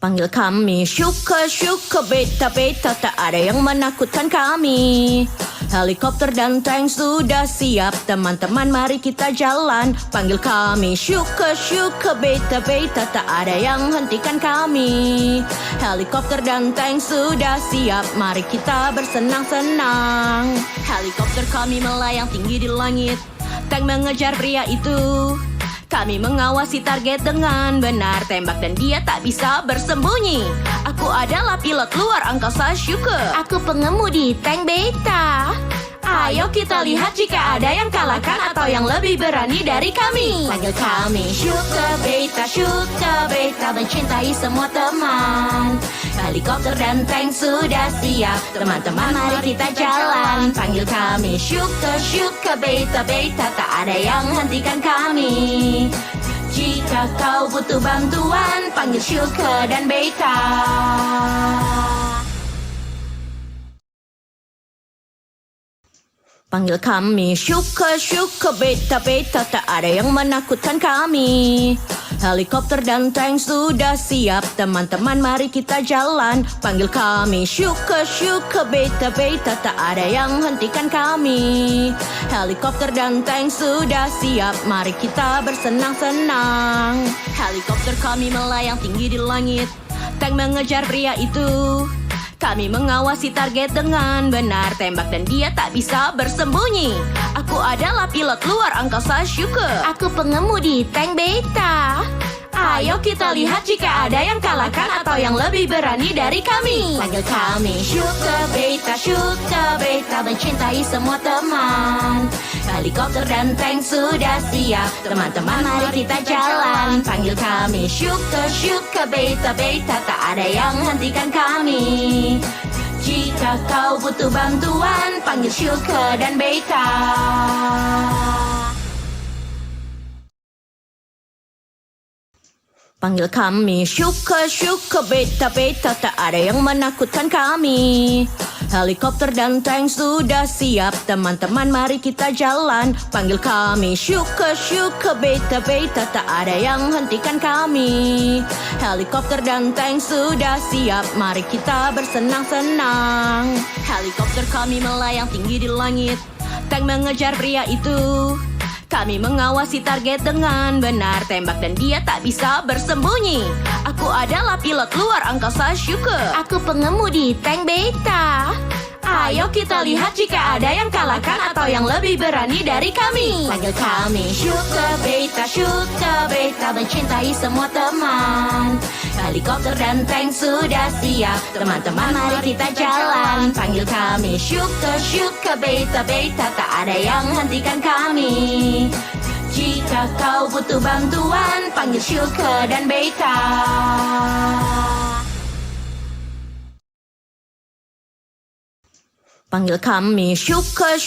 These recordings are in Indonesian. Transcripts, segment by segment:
Panggil kami Syuka beta tak ada yang menakutkan kami. Helikopter dan tank sudah siap, teman-teman mari kita jalan. Panggil kami Syuka beta tak ada yang hentikan kami. Helikopter dan tank sudah siap, mari kita bersenang-senang. Helikopter kami melayang tinggi di langit, tank mengejar pria itu. Kami mengawasi target dengan benar, tembak dan dia tak bisa bersembunyi. Aku adalah pilot luar angkasa Syuka. Aku pengemudi tank beta. Ayo kita lihat jika ada yang kalahkan atau yang lebih berani dari kami. Panggil kami Syuka beta mencintai semua teman. Helikopter dan tank sudah siap, teman-teman mari kita jalan. Panggil kami Syuka beta tak ada yang hentikan kami. Jika kau butuh bantuan, panggil Syuka dan Beta. Panggil kami Syuka beta tak ada yang menakutkan kami. Helikopter dan tank sudah siap, teman-teman mari kita jalan. Panggil kami Syuka beta tak ada yang hentikan kami. Helikopter dan tank sudah siap, mari kita bersenang-senang. Helikopter kami melayang tinggi di langit, tank mengejar pria itu. Kami mengawasi target dengan benar, tembak dan dia tak bisa bersembunyi. Aku adalah pilot luar angkasa Syuka. Aku pengemudi tank beta. Ayo kita lihat jika ada yang kalahkan atau yang lebih berani dari kami. Panggil kami Syuka beta mencintai semua teman. Helikopter dan tank sudah siap, teman-teman mari kita jalan. Panggil kami Syuka beta tak ada yang hentikan kami. Jika kau butuh bantuan, panggil Syuka dan Beta. Panggil kami Syuka beta tak ada yang menakutkan kami. Helikopter dan tank sudah siap, teman-teman mari kita jalan. Panggil kami Syuka beta tak ada yang hentikan kami. Helikopter dan tank sudah siap, mari kita bersenang-senang. Helikopter kami melayang tinggi di langit, tank mengejar pria itu. Kami mengawasi target dengan benar, tembak dan dia tak bisa bersembunyi. Aku adalah pilot luar angkasa Syuka. Aku pengemudi tank beta. Ayo kita lihat jika ada yang kalahkan atau yang lebih berani dari kami. Panggil kami Syuka beta mencintai semua teman. Helikopter dan tank sudah siap, teman-teman mari kita jalan. Panggil kami Syuka beta tak ada yang hentikan kami. Jika kau butuh bantuan, panggil Syuka dan Beta. Panggil kami Syuka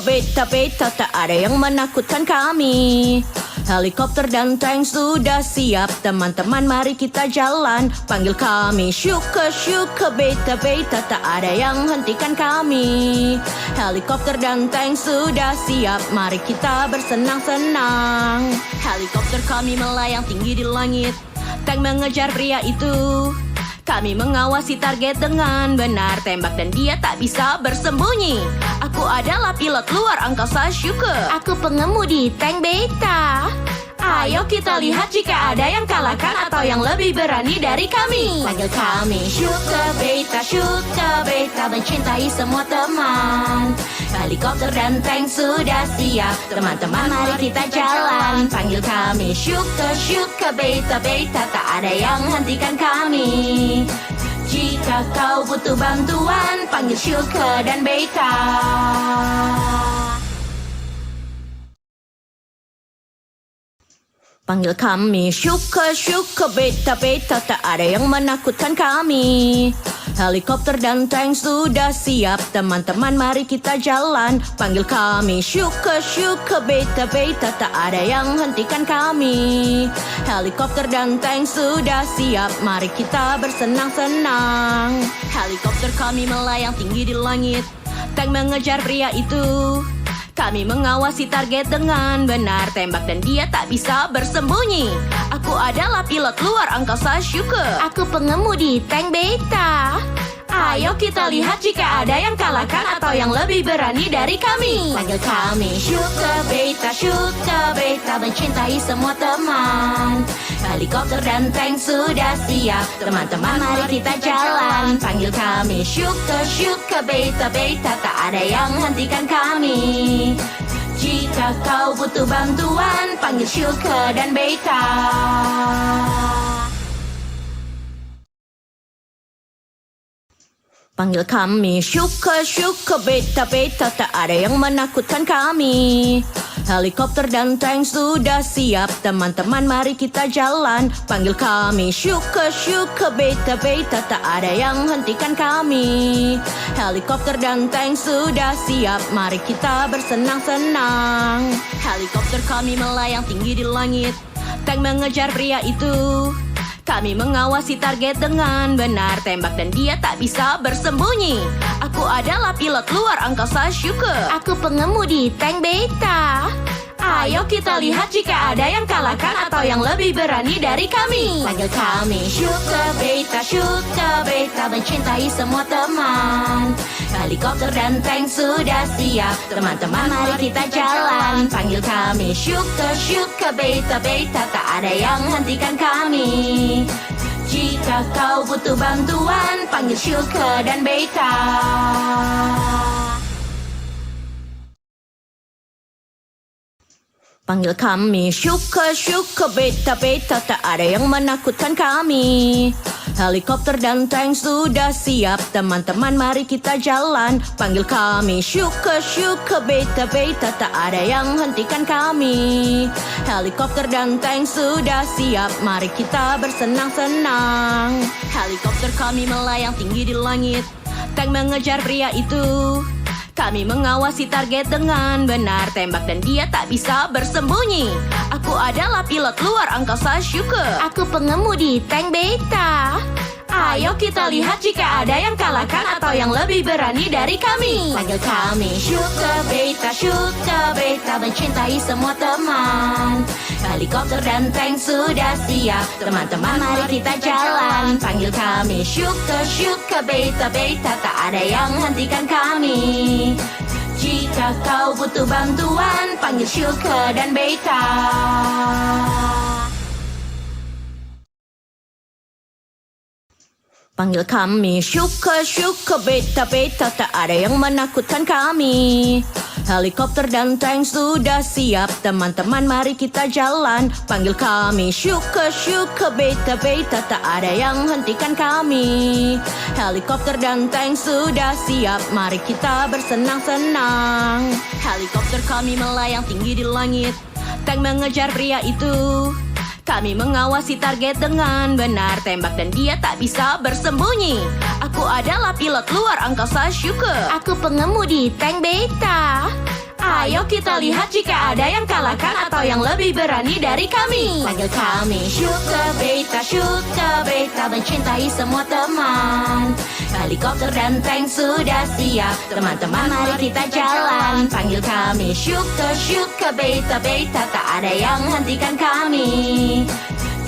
beta tak ada yang menakutkan kami. Helikopter dan tank sudah siap, teman-teman mari kita jalan. Panggil kami Syuka beta tak ada yang hentikan kami. Helikopter dan tank sudah siap, mari kita bersenang-senang. Helikopter kami melayang tinggi di langit, tank mengejar pria itu. Kami mengawasi target dengan benar, tembak dan dia tak bisa bersembunyi. Aku adalah pilot luar angkasa Syuka. Aku pengemudi tank beta. Ayo kita lihat jika ada yang kalahkan atau yang lebih berani dari kami. Panggil kami Syuka beta mencintai semua teman. Helikopter dan tank sudah siap, teman-teman mari kita jalan. Panggil kami Syuka beta tak ada yang hentikan kami. Jika kau butuh bantuan, panggil Syuka dan Beta. Panggil kami Syuka beta tak ada yang menakutkan kami. Helikopter dan tank sudah siap, teman-teman mari kita jalan. Panggil kami Syuka beta tak ada yang hentikan kami. Helikopter dan tank sudah siap, mari kita bersenang-senang. Helikopter kami melayang tinggi di langit, tank mengejar pria itu. Kami mengawasi target dengan benar, tembak dan dia tak bisa bersembunyi. Aku adalah pilot luar angkasa Sugar. Aku pengemudi tank beta. Ayo kita lihat jika ada yang kalahkan atau yang lebih berani dari kami. Panggil kami Sugar Beta mencintai semua teman. Helikopter dan tank sudah siap, teman-teman mari kita jalan. Panggil kami Sugar Beta, tak ada yang hentikan kami. Jika kau butuh bantuan, panggil Sugar dan Beta. Panggil kami Sugar Beta, tak ada yang menakutkan kami. Helikopter dan tank sudah siap, teman-teman mari kita jalan. Panggil kami Sugar Beta, tak ada yang hentikan kami. Helikopter dan tank sudah siap, mari kita bersenang-senang. Helikopter kami melayang tinggi di langit, tank mengejar pria itu. Kami mengawasi target dengan benar, tembak dan dia tak bisa bersembunyi. Aku adalah pilot luar angkasa Sugar. Aku pengemudi tank beta. Ayo kita lihat jika ada yang kalahkan atau yang lebih berani dari kami. Panggil kami Sugar Beta mencintai semua teman. Helikopter dan tank sudah siap, teman-teman mari kita jalan. Panggil kami Sugar Beta, tak ada yang hentikan kami. Jika kau butuh bantuan, panggil Sugar dan Beta. Panggil kami Sugar Beta, tak ada yang menakutkan kami. Helikopter dan tank sudah siap, teman-teman mari kita jalan. Panggil kami Sugar Beta, tak ada yang hentikan kami. Helikopter dan tank sudah siap, mari kita bersenang-senang. Helikopter kami melayang tinggi di langit, tank mengejar pria itu. Kami mengawasi target dengan benar, tembak dan dia tak bisa bersembunyi. Aku adalah pilot luar angkasa Sugar. Aku pengemudi tank beta. Ayo kita lihat jika ada yang kalahkan atau yang lebih berani dari kami. Panggil kami Sugar Beta mencintai semua teman. Helikopter dan tank sudah siap, teman-teman mari kita jalan. Panggil kami Sugar Beta, tak ada yang hentikan kami. Jika kau butuh bantuan, panggil Sugar dan Beta. Panggil kami Sugar Beta, tak ada yang menakutkan kami. Helikopter dan tank sudah siap, teman-teman mari kita jalan. Panggil kami Sugar Beta, tak ada yang hentikan kami. Helikopter dan tank sudah siap, mari kita bersenang-senang. Helikopter kami melayang tinggi di langit, tank mengejar pria itu. Kami mengawasi target dengan benar, tembak dan dia tak bisa bersembunyi. Aku adalah pilot luar angkasa Sugar. Aku pengemudi tank beta. Ayo kita lihat jika ada yang kalahkan atau yang lebih berani dari kami. Panggil kami Sugar Beta mencintai semua teman. Helikopter dan tank sudah siap, teman-teman mari kita jalan. Panggil kami Sugar Beta, tak ada yang hentikan kami.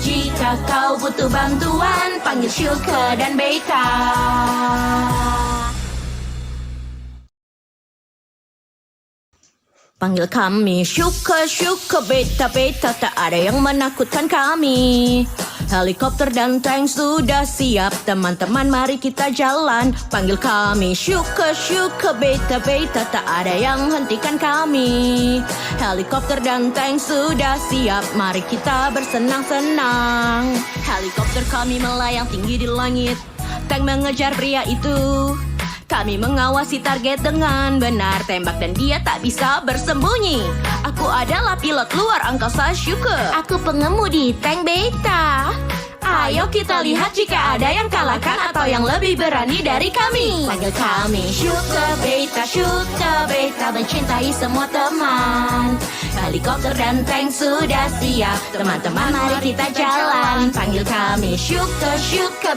Jika kau butuh bantuan, panggil Sugar dan Beta. Panggil kami Sugar Beta, tak ada yang menakutkan kami. Helikopter dan tank sudah siap, teman-teman mari kita jalan. Panggil kami Sugar Beta, tak ada yang hentikan kami. Helikopter dan tank sudah siap, mari kita bersenang-senang. Helikopter kami melayang tinggi di langit, tank mengejar pria itu. Kami mengawasi target dengan benar, tembak dan dia tak bisa bersembunyi. Aku adalah pilot luar angkasa Sugar. Aku pengemudi tank beta. Ayo kita lihat jika ada yang kalahkan atau yang lebih berani dari kami. Panggil kami Sugar Beta mencintai semua teman. Helikopter dan tank sudah siap, teman-teman mari kita jalan. Panggil kami Sugar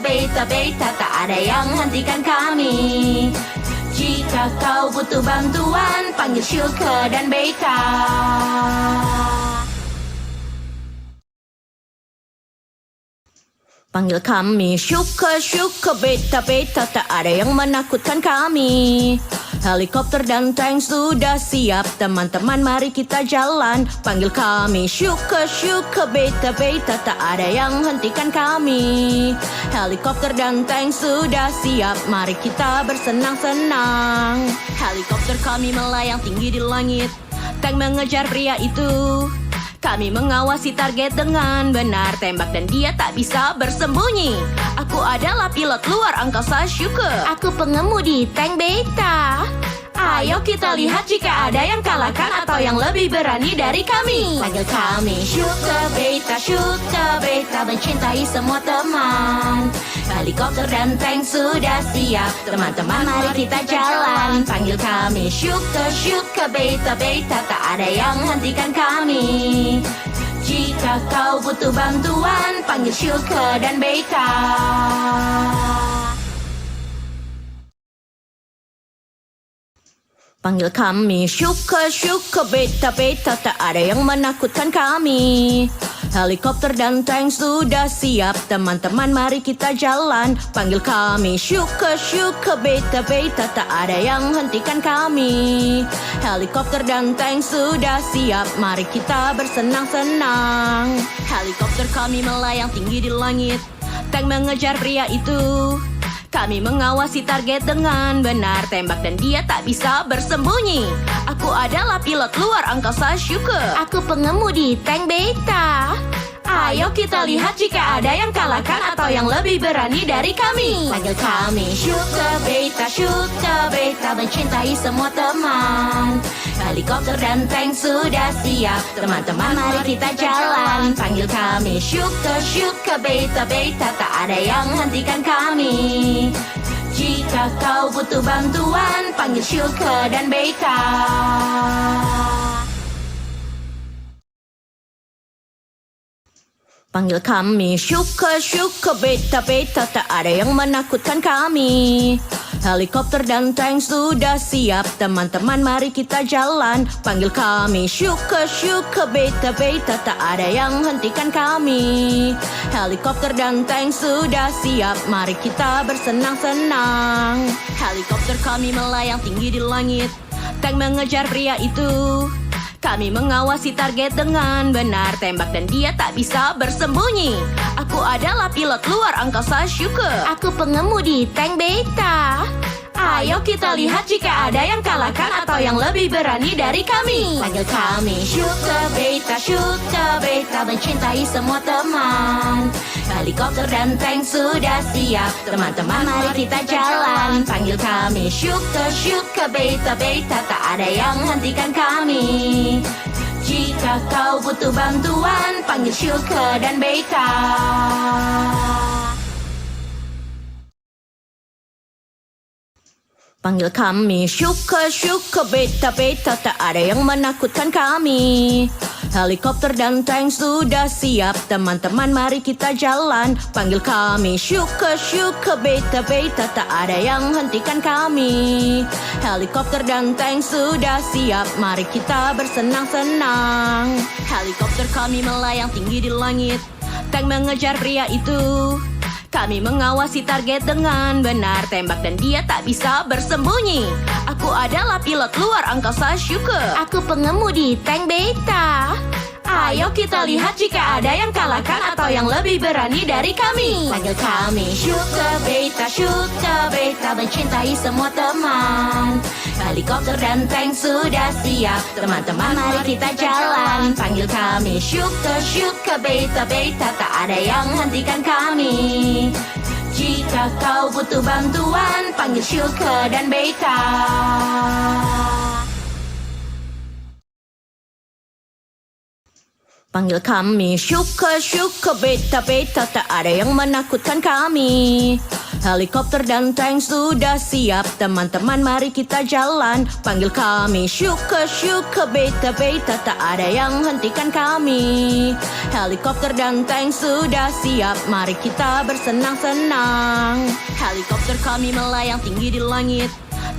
Beta, tak ada yang hentikan kami. Jika kau butuh bantuan, panggil Syuka dan Beta. Panggil kami Syuka, Syuka, Beta, Beta, tak ada yang menakutkan kami. Helikopter dan tank sudah siap, teman-teman mari kita jalan. Panggil kami Syuka, Syuka, Beta, Beta, tak ada yang hentikan kami. Helikopter dan tank sudah siap, mari kita bersenang-senang. Helikopter kami melayang tinggi di langit, tank mengejar pria itu. Kami mengawasi target dengan benar, tembak dan dia tak bisa bersembunyi. Aku adalah pilot luar angkasa Syuka. Aku pengemudi tank Beta. Ayo kita lihat jika ada yang kalahkan atau yang lebih berani dari kami. Panggil kami Syuka, Beta, mencintai semua teman. Helikopter dan tank sudah siap, teman-teman mari kita jalan. Panggil kami Syuka, Syuka, Beta, tak ada yang hentikan kami. Jika kau butuh bantuan, panggil Syuka dan Beta. Panggil kami Syuka, Syuka, Beta, tak ada yang menakutkan kami. Helikopter dan tank sudah siap, teman-teman mari kita jalan. Panggil kami Syuka, Syuka, Beta, tak ada yang hentikan kami. Helikopter dan tank sudah siap, mari kita bersenang-senang. Helikopter kami melayang tinggi di langit, tank mengejar pria itu. Kami mengawasi target dengan benar, tembak dan dia tak bisa bersembunyi. Aku adalah pilot luar angkasa Syuka. Aku pengemudi tank Beta. Ayo kita lihat jika ada yang kalahkan atau yang lebih berani dari kami. Panggil kami Syuka, Beta, mencintai semua teman. Helikopter dan tank sudah siap, teman-teman mari kita jalan. Panggil kami Syuka, Syuka, Beta, tak ada yang hentikan kami. Jika kau butuh bantuan, panggil Syuka dan Beta. Panggil kami Syuka, Syuka, Beta, tak ada yang menakutkan kami. Helikopter dan tank sudah siap, teman-teman mari kita jalan. Panggil kami Syuka, Syuka, Beta, tak ada yang hentikan kami. Helikopter dan tank sudah siap, mari kita bersenang-senang. Helikopter kami melayang tinggi di langit, tank mengejar pria itu. Kami mengawasi target dengan benar, tembak dan dia tak bisa bersembunyi. Aku adalah pilot luar angkasa Syuka. Aku pengemudi tank Beta. Ayo kita lihat jika ada yang kalahkan atau yang lebih berani dari kami. Panggil kami Syuka, Beta, mencintai semua teman. Helikopter dan tank sudah siap, teman-teman mari kita jalan. Panggil kami Syuka, Syuka, Beta, tak ada yang hentikan kami. Jika kau butuh bantuan, panggil Syuka dan Beta. Panggil kami Syuka, Syuka, Beta, tak ada yang menakutkan kami. Helikopter dan tank sudah siap, teman-teman mari kita jalan. Panggil kami Syuka, Syuka, Beta, tak ada yang hentikan kami. Helikopter dan tank sudah siap, mari kita bersenang-senang. Helikopter kami melayang tinggi di langit, tank mengejar pria itu. Kami mengawasi target dengan benar, tembak dan dia tak bisa bersembunyi. Aku adalah pilot luar angkasa Syuka. Aku pengemudi tank Beta. Ayo kita lihat jika ada yang kalahkan atau yang lebih berani dari kami. Panggil kami Syuka, Beta, mencintai semua teman. Helikopter dan tank sudah siap, teman-teman mari kita jalan. Panggil kami Syuka, Syuka, Beta, tak ada yang hentikan kami. Jika kau butuh bantuan, panggil Syuka dan Beta. Panggil kami Syuka, Syuka, Beta, tak ada yang menakutkan kami. Helikopter dan tank sudah siap, teman-teman mari kita jalan. Panggil kami Syuka, Syuka, Beta, tak ada yang hentikan kami. Helikopter dan tank sudah siap, mari kita bersenang-senang. Helikopter kami melayang tinggi di langit,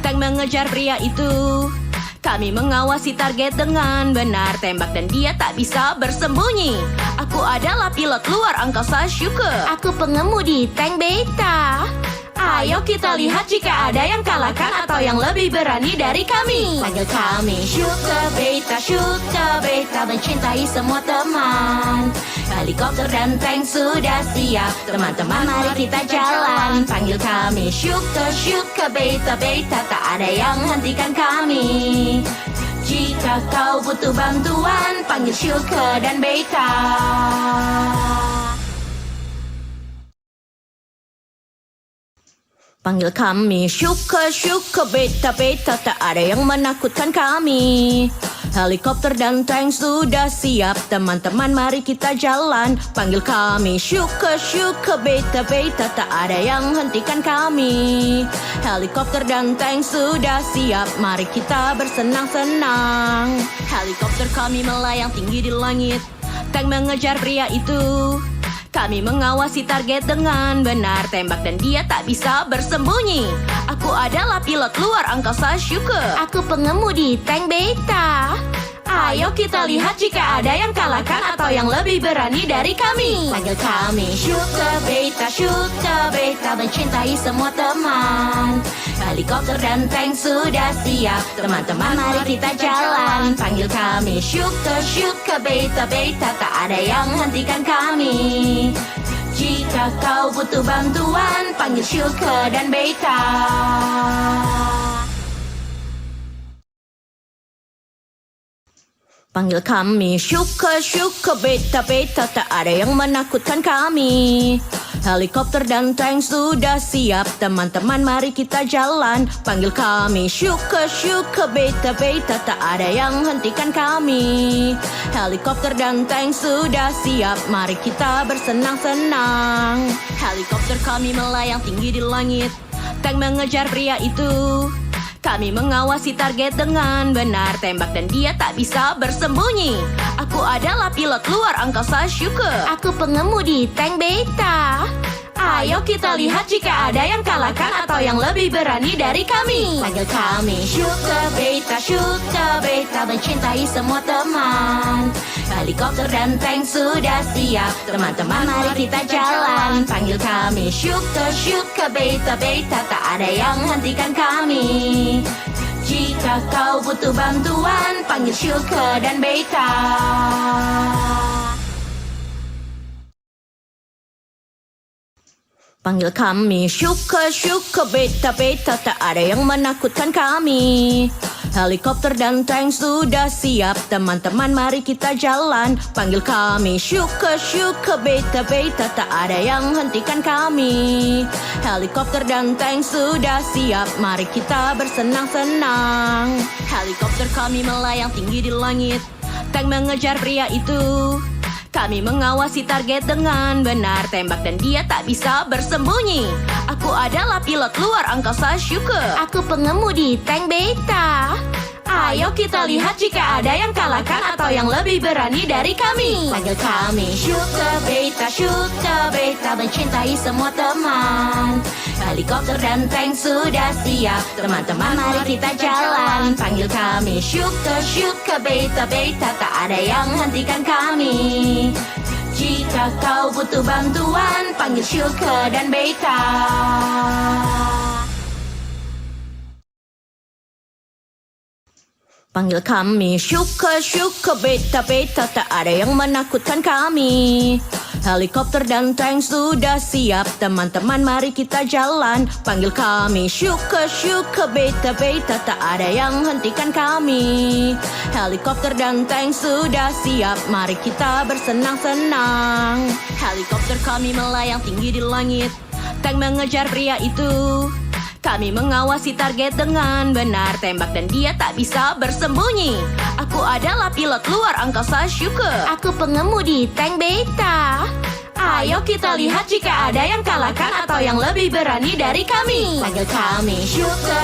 Tank mengejar pria itu. Kami mengawasi target dengan benar. Tembak dan dia tak bisa bersembunyi. Aku adalah pilot luar angkasa Shuke. Aku pengemudi tank beta. Ayo kita lihat jika ada yang kalahkan atau yang lebih berani dari kami. Panggil kami Shuke Beta mencintai semua teman. Helikopter dan tank sudah siap. Teman-teman mari kita jalan. Panggil kami Shuke Beta tak ada yang hentikan kami. Jika kau butuh bantuan, panggil Shuke dan Beta. Panggil kami Shuke Beta tak ada yang menakutkan kami. Helikopter dan tank sudah siap. Teman-teman mari kita jalan. Panggil kami Shuke Beta tak ada yang hentikan kami. Helikopter dan tank sudah siap. Mari kita bersenang-senang. Helikopter kami melayang tinggi di langit. Tank mengejar pria itu. Kami mengawasi target dengan benar. Tembak dan dia tak bisa bersembunyi. Aku adalah pilot luar angkasa Shuke. Aku pengemudi tank beta. Ayo kita lihat jika ada yang kalahkan atau yang lebih berani dari kami. Panggil kami Shuke Beta mencintai semua teman. Helikopter dan tank sudah siap. Teman-teman mari kita jalan. Panggil kami Shuke Beta tak ada yang hentikan kami. Jika kau butuh bantuan, panggil Shuke dan Beta. Panggil kami Shuke Beta tak ada yang menakutkan kami. Helikopter dan tank sudah siap. Teman-teman mari kita jalan. Panggil kami Shuke Beta tak ada yang hentikan kami. Helikopter dan tank sudah siap. Mari kita bersenang-senang. Helikopter kami melayang tinggi di langit. Tank mengejar pria itu. Kami mengawasi target dengan benar. Tembak dan dia tak bisa bersembunyi. Aku adalah pilot luar angkasa Shuke. Aku pengemudi tank beta. Ayo kita lihat jika ada yang kalahkan atau yang lebih berani dari kami. Panggil kami Shuke Beta mencintai semua teman. Helikopter dan tank sudah siap. Teman-teman mari kita jalan. Panggil kami Shuke Beta tak ada yang hentikan kami. Jika kau butuh bantuan, panggil Shuke dan Beta. Panggil kami Shuke Beta tak ada yang menakutkan kami. Helikopter dan tank sudah siap. Teman-teman mari kita jalan. Panggil kami Shuke Beta tak ada yang hentikan kami. Helikopter dan tank sudah siap. Mari kita bersenang-senang. Helikopter kami melayang tinggi di langit. Tank mengejar pria itu. Kami mengawasi target dengan benar. Tembak dan dia tak bisa bersembunyi. Aku adalah pilot luar angkasa Shuke. Aku pengemudi tank beta. Ayo kita lihat jika ada yang kalahkan atau yang lebih berani dari kami. Panggil kami Shuke Beta mencintai semua teman. Helikopter dan tank sudah siap. Teman-teman mari kita jalan. Panggil kami Shuke Beta tak ada yang hentikan kami. Jika kau butuh bantuan, panggil Shuke dan Beta. Panggil kami Shuke Beta tak ada yang menakutkan kami. Helikopter dan tank sudah siap. Teman-teman mari kita jalan. Panggil kami Shuke Beta tak ada yang hentikan kami. Helikopter dan tank sudah siap. Mari kita bersenang-senang. Helikopter kami melayang tinggi di langit. Tank mengejar pria itu. Kami mengawasi target dengan benar. Tembak dan dia tak bisa bersembunyi. Aku adalah pilot luar angkasa Shuke. Aku pengemudi tank beta. Ayo kita lihat jika ada yang kalahkan atau yang lebih berani dari kami. Panggil kami Shuke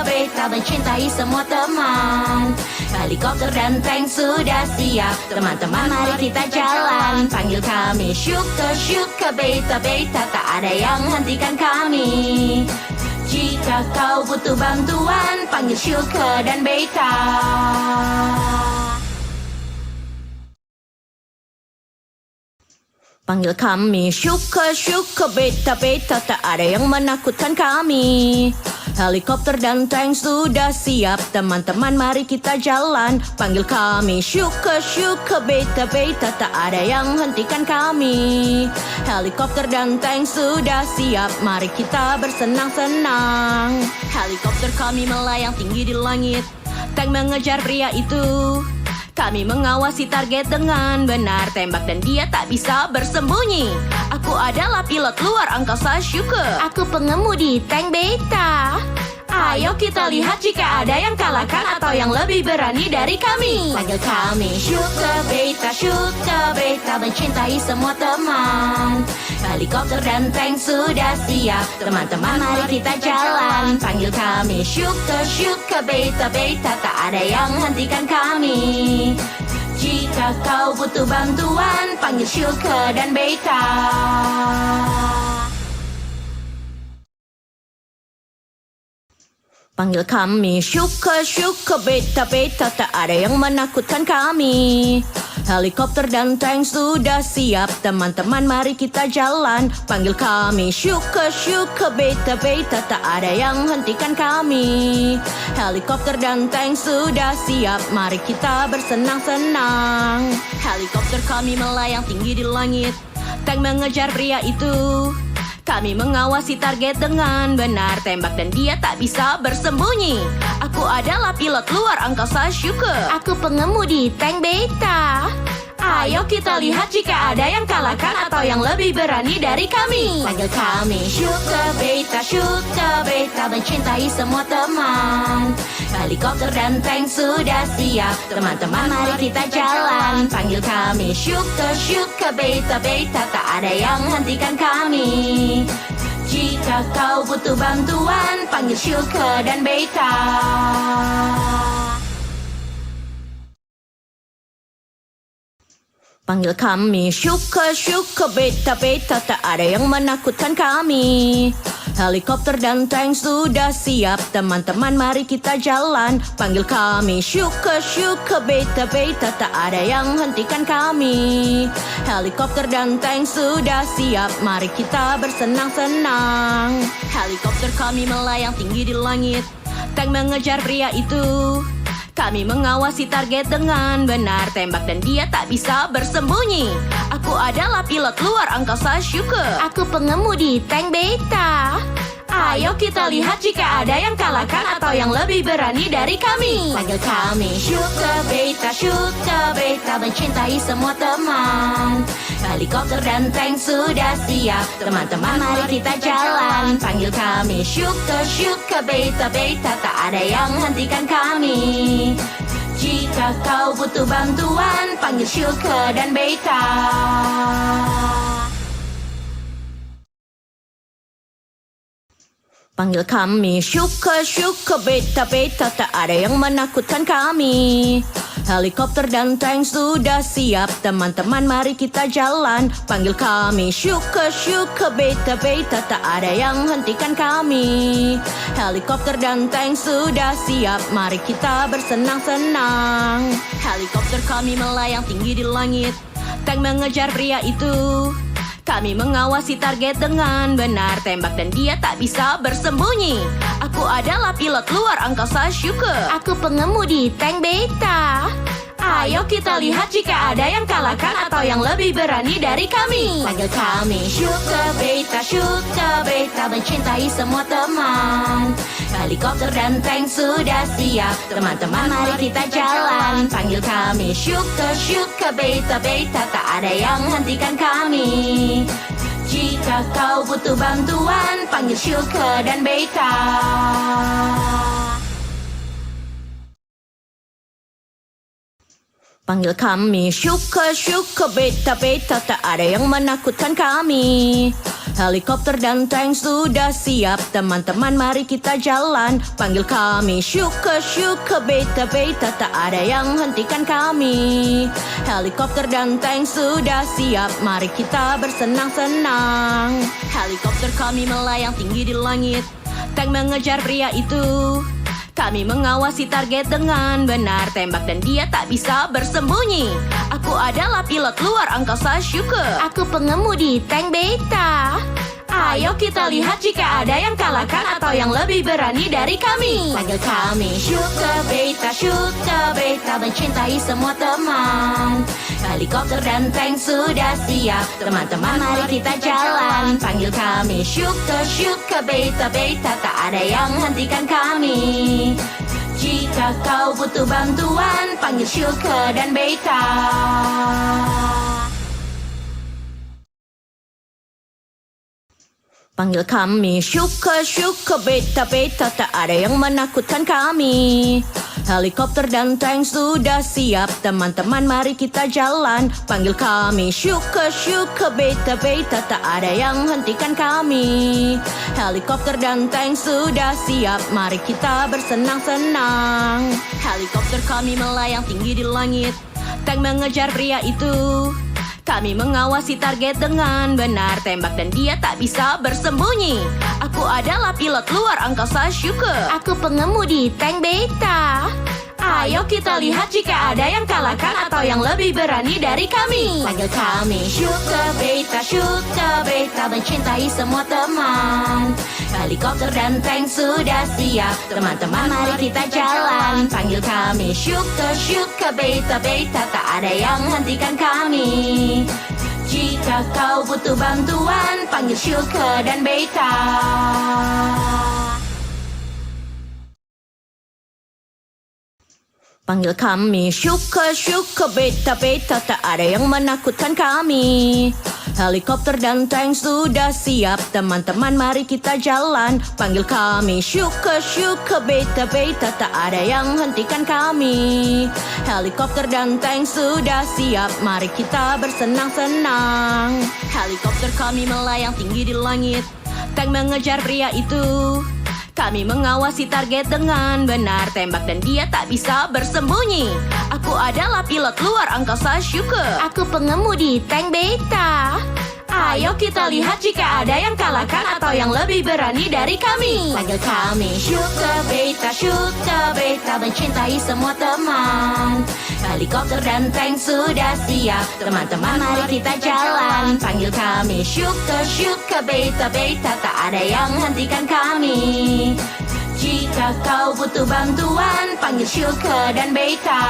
Beta mencintai semua teman. Helikopter dan tank sudah siap. Teman-teman mari kita jalan. Panggil kami Shuke Beta tak ada yang hentikan kami. Jika kau butuh bantuan, panggil Syuka dan Beta. Panggil kami Syuka, Syuka, Beta, Beta, tak ada yang menakutkan kami. Helikopter dan tank sudah siap, teman-teman mari kita jalan. Panggil kami Syuka, Syuka, Beta, Beta, tak ada yang hentikan kami. Helikopter dan tank sudah siap, mari kita bersenang-senang. Helikopter kami melayang tinggi di langit, tank mengejar pria itu. Kami mengawasi target dengan benar, tembak dan dia tak bisa bersembunyi. Aku adalah pilot luar angkasa Syuka. Aku pengemudi tank Beta. Ayo kita lihat jika ada yang kalahkan atau yang lebih berani dari kami. Panggil kami Syuka, Beta, mencintai semua teman. Helikopter dan tank sudah siap, teman-teman mari kita jalan. Panggil kami Syuka, Syuka, Beta, tak ada yang hentikan kami. Jika kau butuh bantuan, panggil Syuka dan Beta. Panggil kami Syuka, Syuka, Beta, tak ada yang menakutkan kami. Helikopter dan tank sudah siap, teman-teman mari kita jalan. Panggil kami Syuka, Syuka, Beta, tak ada yang hentikan kami. Helikopter dan tank sudah siap, mari kita bersenang-senang. Helikopter kami melayang tinggi di langit, tank mengejar pria itu. Kami mengawasi target dengan benar, tembak dan dia tak bisa bersembunyi. Aku adalah pilot luar angkasa Syuka. Aku pengemudi tank Beta. Ayo kita lihat jika ada yang kalahkan atau yang lebih berani dari kami. Panggil kami Syuka, Beta, mencintai semua teman. Helikopter dan tank sudah siap, teman-teman mari kita jalan. Panggil kami Syuka, Syuka, Beta, tak ada yang hentikan kami. Jika kau butuh bantuan, panggil Syuka dan Beta. Panggil kami Syuka, Syuka, Beta, tak ada yang menakutkan kami. Helikopter dan tank sudah siap, teman-teman mari kita jalan. Panggil kami Syuka, Syuka, Beta, tak ada yang hentikan kami. Helikopter dan tank sudah siap, mari kita bersenang-senang. Helikopter kami melayang tinggi di langit, tank mengejar pria itu. Kami mengawasi target dengan benar, tembak dan dia tak bisa bersembunyi. Aku adalah pilot luar angkasa Syuka. Aku pengemudi tank Beta. Ayo kita lihat jika ada yang kalahkan atau yang lebih berani dari kami. Panggil kami Syuka, Beta, mencintai semua teman. Helikopter dan tank sudah siap, teman-teman mari kita jalan. Panggil kami Syuka, Syuka, Beta, tak ada yang hentikan kami. Jika kau butuh bantuan, panggil Syuka dan Beta. Panggil kami Syuka, Syuka, Beta, tak ada yang menakutkan kami. Helikopter dan tank sudah siap, teman-teman mari kita jalan. Panggil kami Syuka, Syuka, Beta, tak ada yang hentikan kami. Helikopter dan tank sudah siap, mari kita bersenang-senang. Helikopter kami melayang tinggi di langit, tank mengejar pria itu. Kami mengawasi target dengan benar, tembak dan dia tak bisa bersembunyi. Aku adalah pilot luar angkasa Syuka. Aku pengemudi tank Beta. Ayo kita lihat jika ada yang kalahkan atau yang lebih berani dari kami. Panggil kami Syuka, Beta, mencintai semua teman. Helikopter dan tank sudah siap, teman-teman mari kita jalan. Panggil kami Syuka, Syuka, Beta, tak ada yang hentikan kami. Jika kau butuh bantuan, panggil Syuka dan Beta. Panggil kami Syuka, Syuka, Beta, tak ada yang menakutkan kami. Helikopter dan tank sudah siap, teman-teman mari kita jalan. Panggil kami Syuka, Syuka, Beta, tak ada yang hentikan kami. Helikopter dan tank sudah siap, mari kita bersenang-senang. Helikopter kami melayang tinggi di langit, Tank mengejar pria itu. Kami mengawasi target dengan benar. Tembak dan dia tak bisa bersembunyi. Aku adalah pilot luar angkasa Shuka. Aku pengemudi tank beta. Ayo kita lihat jika ada yang kalahkan atau yang lebih berani dari kami. Panggil kami Shuka Beta mencintai semua teman. Helikopter dan tank sudah siap. Teman-teman mari kita jalan. Panggil kami Shuka Beta tak ada yang hentikan kami. Jika kau butuh bantuan, panggil Shuka dan Beta. Panggil kami Shuka Beta tak ada yang menakutkan kami. Helikopter dan tank sudah siap. Teman-teman mari kita jalan. Panggil kami Shuka Beta tak ada yang hentikan kami. Helikopter dan tank sudah siap. Mari kita bersenang-senang. Helikopter kami melayang tinggi di langit. Tank mengejar pria itu. Kami mengawasi target dengan benar. Tembak dan dia tak bisa bersembunyi. Aku adalah pilot luar angkasa Shuka. Aku pengemudi tank beta. Ayo kita lihat jika ada yang kalahkan atau yang lebih berani dari kami. Panggil kami Shuka Beta mencintai semua teman. Helikopter dan tank sudah siap. Teman-teman mari kita jalan. Panggil kami Shuka Beta tak ada yang hentikan kami. Jika kau butuh bantuan, panggil Shuka dan Beta. Panggil kami Shuka Beta tak ada yang menakutkan kami. Helikopter dan tank sudah siap. Teman-teman mari kita jalan. Panggil kami Shuka Beta tak ada yang hentikan kami. Helikopter dan tank sudah siap. Mari kita bersenang-senang. Helikopter kami melayang tinggi di langit. Tank mengejar pria itu. Kami mengawasi target dengan benar. Tembak dan dia tak bisa bersembunyi. Aku adalah pilot luar angkasa Shuka. Aku pengemudi tank beta. Ayo kita lihat jika ada yang kalahkan atau yang lebih berani dari kami. Panggil kami Shuka Beta mencintai semua teman. Helikopter dan tank sudah siap. Teman-teman mari kita jalan. Panggil kami Shuka Beta tak ada yang hentikan kami. Jika kau butuh bantuan, panggil Shuka dan Beta.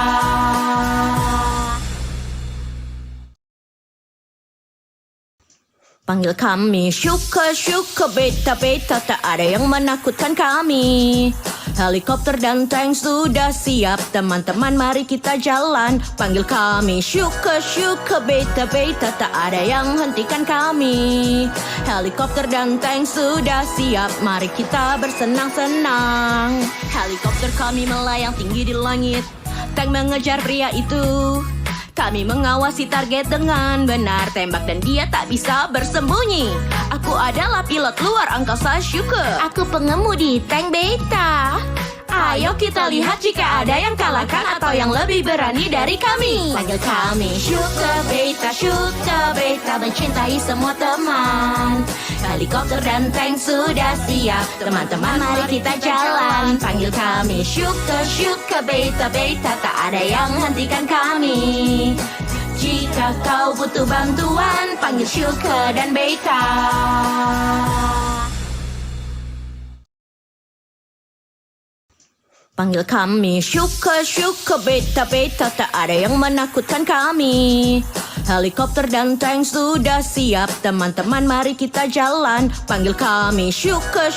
Panggil kami Shuka Beta tak ada yang menakutkan kami. Helikopter dan tank sudah siap. Teman-teman mari kita jalan. Panggil kami Shuka Beta tak ada yang hentikan kami. Helikopter dan tank sudah siap. Mari kita bersenang-senang. Helikopter kami melayang tinggi di langit. Tank mengejar pria itu. Kami mengawasi target dengan benar. Tembak dan dia tak bisa bersembunyi. Aku adalah pilot luar angkasa Shuka. Aku pengemudi tank beta. Ayo kita lihat jika ada yang kalahkan atau yang lebih berani dari kami. Panggil kami Shuka Beta mencintai semua teman. Helikopter dan tank sudah siap. Teman-teman mari kita jalan. Panggil kami Shuka Beta tak ada yang hentikan kami. Jika kau butuh bantuan, panggil Shuka dan Beta. Panggil kami Shuka Beta tak ada yang menakutkan kami. Helikopter dan tank sudah siap. Teman-teman mari kita jalan. Panggil kami Shuka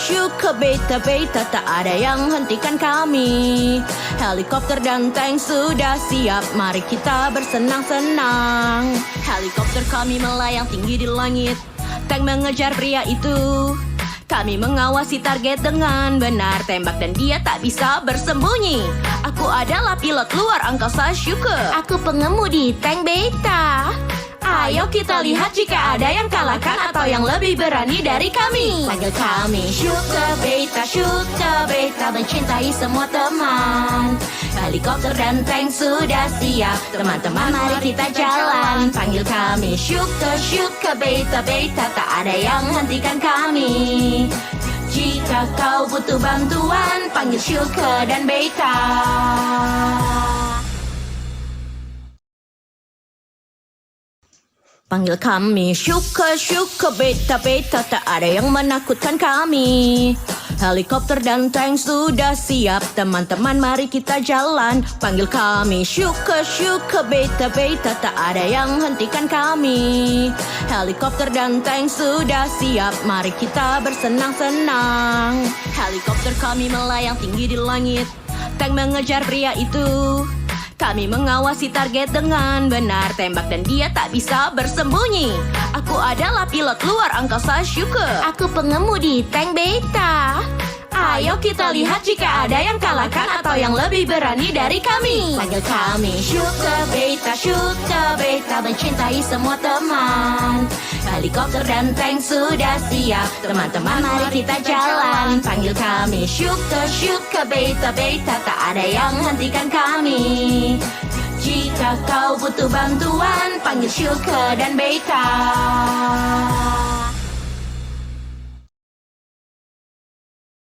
Beta tak ada yang hentikan kami. Helikopter dan tank sudah siap. Mari kita bersenang-senang. Helikopter kami melayang tinggi di langit. Tank mengejar pria itu. Kami mengawasi target dengan benar. Tembak dan dia tak bisa bersembunyi. Aku adalah pilot luar angkasa Shuka. Aku pengemudi tank beta. Ayo kita lihat jika ada yang kalahkan atau yang lebih berani dari kami. Panggil kami Shuka Beta mencintai semua teman. Helikopter dan tank sudah siap. Teman-teman mari kita jalan. Panggil kami Shuka Beta tak ada yang hentikan kami. Jika kau butuh bantuan, panggil Syuka dan Beta. Panggil kami Syuka, Syuka, Beta, Beta, tak ada yang menakutkan kami. Helikopter dan tank sudah siap, teman-teman mari kita jalan. Panggil kami Syuka, Syuka, Beta, Beta, tak ada yang hentikan kami. Helikopter dan tank sudah siap, mari kita bersenang-senang. Helikopter kami melayang tinggi di langit, tank mengejar pria itu. Kami mengawasi target dengan benar, tembak dan dia tak bisa bersembunyi. Aku adalah pilot luar angkasa Syuka. Aku pengemudi tank Beta. Ayo kita lihat jika ada yang kalahkan atau yang lebih berani dari kami. Panggil kami Syuka, Beta, mencintai semua teman. Helikopter dan tank sudah siap, teman-teman mari kita jalan. Panggil kami Syuka, Syuka, Beta, Beta, tak ada yang hentikan kami. Jika kau butuh bantuan, panggil Syuka dan Beta.